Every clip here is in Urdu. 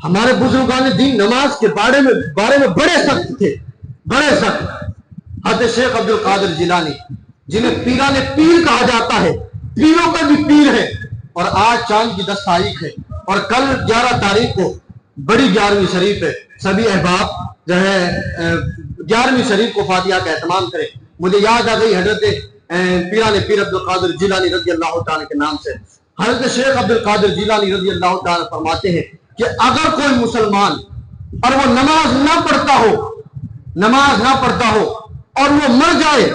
ہمارے بزرگان دین نماز کے بارے میں بڑے سخت تھے، بڑے سخت۔ حضرت شیخ عبد القادر جیلانی جنہیں پیران پیر کہا جاتا ہے، پیروں کا بھی پیر ہے، اور آج چاند کی 10 تاریخ ہے اور کل 11 تاریخ کو بڑی 11ویں شریف ہے۔ سبھی احباب جو ہے 11ویں شریف کو فاتحہ کا اہتمام کرے۔ مجھے یاد آ گئی حضرت پیران پیر عبد القادر جیلانی رضی اللہ تعالیٰ کے نام سے۔ حضرت شیخ عبد القادر جیلانی رضی اللہ تعالیٰ فرماتے ہیں کہ اگر کوئی مسلمان اور وہ نماز نہ پڑھتا ہو اور وہ مر جائے،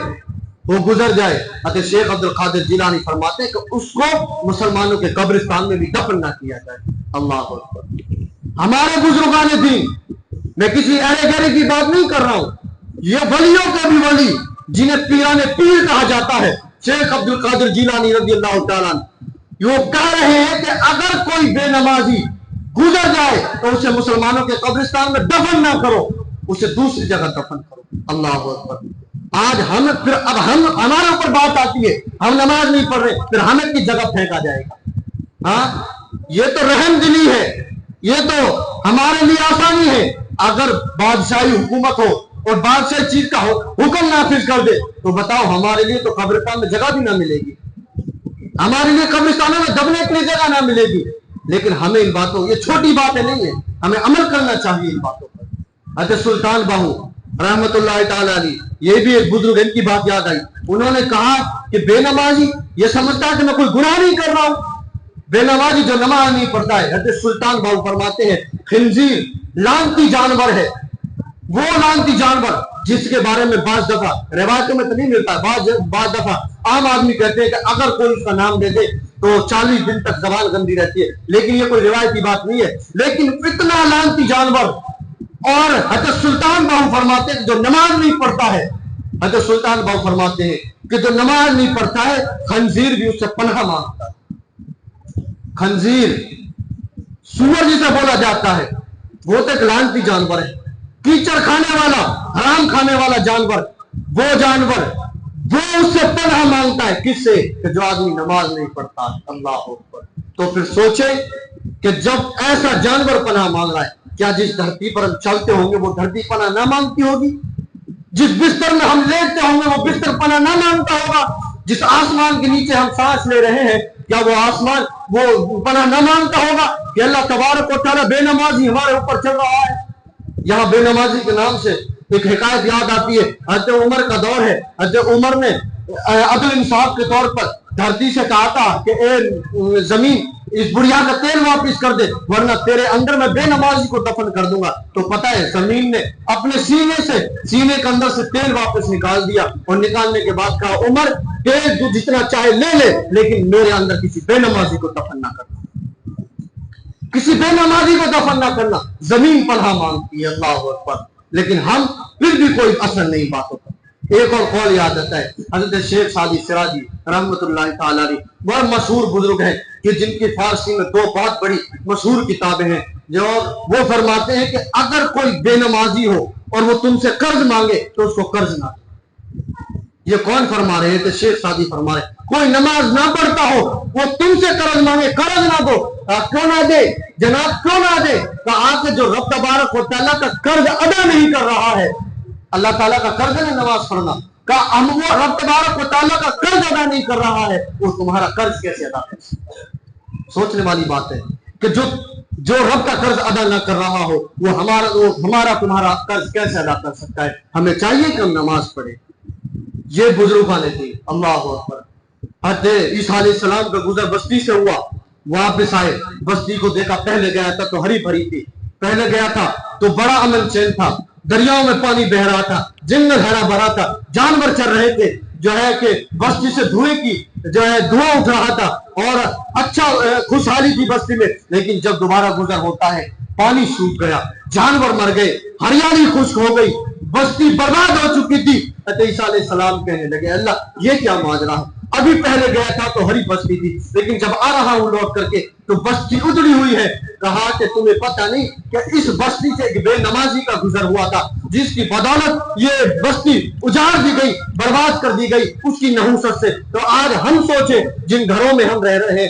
وہ گزر جائے، حضرت شیخ عبد القادر جیلانی فرماتے ہیں کہ اس کو مسلمانوں کے قبرستان میں بھی دفن نہ کیا جائے۔ اللہ اکبر۔ ہمارے بزرگان دین، میں کسی ارے گرے کی بات نہیں کر رہا ہوں، یہ ولیوں کے بھی ولی جنہیں پیران پیر کہا جاتا ہے، شیخ عبد القادر جیلانی رضی اللہ تعالیٰ وہ کہہ رہے ہیں کہ اگر کوئی بے نمازی گزر جائے تو اسے مسلمانوں کے قبرستان میں دفن نہ کرو، اسے دوسری جگہ دفن کرو۔ اللہ اکبر۔ آج اب ہمارے اوپر بات آتی ہے، ہم نماز نہیں پڑھ رہے، پھر ہمیں کس جگہ پھینکا جائے گا؟ ہاں، یہ تو رحم دلی ہے، یہ تو ہمارے لیے آسانی ہے۔ اگر بادشاہی حکومت ہو اور بادشاہ چیز کا حکم نافذ کر دے تو بتاؤ، ہمارے لیے تو قبرستان میں جگہ بھی نہ ملے گی، ہمارے لیے قبرستانوں میں دبنے کے لیے جگہ نہ ملے گی۔ لیکن ہمیں ان باتوں، یہ چھوٹی باتیں نہیں ہیں، ہمیں عمل کرنا چاہیے ان باتوں پر۔ حضرت سلطان باہو رحمت اللہ تعالی علیہ، یہ بھی ایک بزرگ، ان کی بات یاد آئی۔ انہوں نے کہا کہ بے نمازی یہ سمجھتا ہے کہ میں کوئی گناہ نہیں کر رہا ہوں، بے نمازی جو نماز نہیں پڑھتا ہے۔ حضرت سلطان باہو فرماتے ہیں خنزیر لعنتی جانور ہے، وہ لعنتی جانور جس کے بارے میں بعض دفعہ روایتوں میں تو نہیں ملتا، بعض دفعہ عام آدمی کہتے ہیں کہ اگر کوئی اس کا نام لے دے تو 40 دن تک زبان گندی رہتی ہے، لیکن یہ کوئی روایتی بات نہیں ہے۔ لیکن اتنا لعنتی جانور، اور حضرت سلطان باہو فرماتے ہیں کہ جو نماز نہیں پڑھتا ہے، حضرت سلطان باہو فرماتے ہیں کہ جو نماز نہیں پڑھتا ہے، خنزیر بھی اس سے پناہ مانگتا ہے۔ خنزیر سور جسے بولا جاتا ہے، وہ تو ایک لعنتی جانور ہے، کیچڑ کھانے والا، حرام کھانے والا جانور، وہ جانور وہ اس سے پناہ مانگتا ہے، کس سے؟ کہ جو آدمی نماز نہیں پڑھتا ہے۔ اللہ اکبر۔ تو پھر سوچیں کہ جب ایسا جانور پناہ مانگ رہا ہے، کیا جس دھرتی پر ہم چلتے ہوں گے وہ دھرتی پناہ نہ مانگتی ہوگی؟ جس بستر میں ہم لیٹتے ہوں گے وہ بستر پناہ نہ مانگتا ہوگا؟ جس آسمان کے نیچے ہم سانس لے رہے ہیں، کیا وہ آسمان وہ پناہ نہ مانگتا ہوگا کہ اللہ تبارک و تعالیٰ بے نمازی ہمارے اوپر چل رہا ہے؟ یہاں بے نمازی کے نام سے ایک حکایت یاد آتی ہے، حضرت عمر کا دور ہے۔ حضرت عمر نے عدل انصاف کے طور پر دھرتی سے کہا تھا کہ اے زمین، اس بڑھیا کا تیل واپس کر دے ورنہ تیرے اندر میں بے نمازی کو دفن کر دوں گا۔ تو پتہ ہے زمین نے اپنے سینے کے اندر سے تیل واپس نکال دیا، اور نکالنے کے بعد کہا عمر تیل تو جتنا چاہے لے لے، لیکن میرے اندر کسی بے نمازی کو دفن نہ کرنا، کسی بے نمازی کو دفن نہ کرنا۔ زمین پناہ مانگتی ہے۔ اللہ اکبر۔ لیکن ہم پھر بھی کوئی اثر نہیں باتوں پر۔ ایک اور قول یاد آتا ہے، حضرت شیخ سعدی سراجی رحمت اللہ تعالی علیہ، بڑا مشہور بزرگ ہیں کہ جن کی فارسی میں 2 بہت بڑی مشہور کتابیں ہیں، جو وہ فرماتے ہیں کہ اگر کوئی بے نمازی ہو اور وہ تم سے قرض مانگے تو اس کو قرض نہ دو۔ یہ کون فرما رہے ہیں؟ شیخ سعدی فرما رہے ہیں کوئی نماز نہ پڑھتا ہو، وہ تم سے قرض مانگے، قرض نہ دو۔ کیوں نہ دے جناب، کیوں نہ دے؟ کہا کہ جو رب تبارک و تعالیٰ کا قرض ادا نہیں کر رہا ہے، اللہ تعالیٰ کا قرض ہے نماز پڑھنا، کہا ہم وہ رب تبارک و تعالیٰ کا قرض ادا نہیں کر رہا ہے، وہ تمہارا قرض کیسے ادا کر سکتا ہے؟ سوچنے والی بات ہے کہ جو رب کا قرض ادا نہ کر رہا ہو، وہ ہمارا تمہارا قرض کیسے ادا کر سکتا ہے؟ ہمیں چاہیے کہ ہم نماز پڑھیں۔ یہ بزرگان تھے۔ اللہ اکبر۔ حضرت عیسیٰ علیہ السلام کا گزر بستی سے ہوا، واپس آئے، بستی کو دیکھا، پہلے گیا تھا تو ہری بھری تھی، پہلے گیا تھا تو بڑا امن چین تھا، دریاؤں میں پانی بہ رہا تھا، جنگل ہرا بھرا تھا، جانور چل رہے تھے، جو ہے کہ بستی سے دھواں اٹھ رہا تھا اور اچھا خوشحالی تھی بستی میں۔ لیکن جب دوبارہ گزر ہوتا ہے، پانی سوکھ گیا، جانور مر گئے، ہریالی خشک ہو گئی، بستی برباد ہو چکی تھی۔ حضرت عیسیٰ علیہ السلام کہنے لگے اللہ یہ کیا ماجرا ہے؟ ابھی پہلے گیا تھا تو ہری بستی تھی، لیکن جب آ رہا ہوں لوٹ کر کے تو بستی اجڑی ہوئی ہے۔ کہا کہ تمہیں پتہ نہیں کہ اس بستی سے ایک بے نمازی کا گزر ہوا تھا، جس کی بدولت یہ بستی اجاڑ دی گئی، برباد کر دی گئی، اس کی نحوست سے۔ تو آج ہم سوچیں جن گھروں میں ہم رہ رہے ہیں،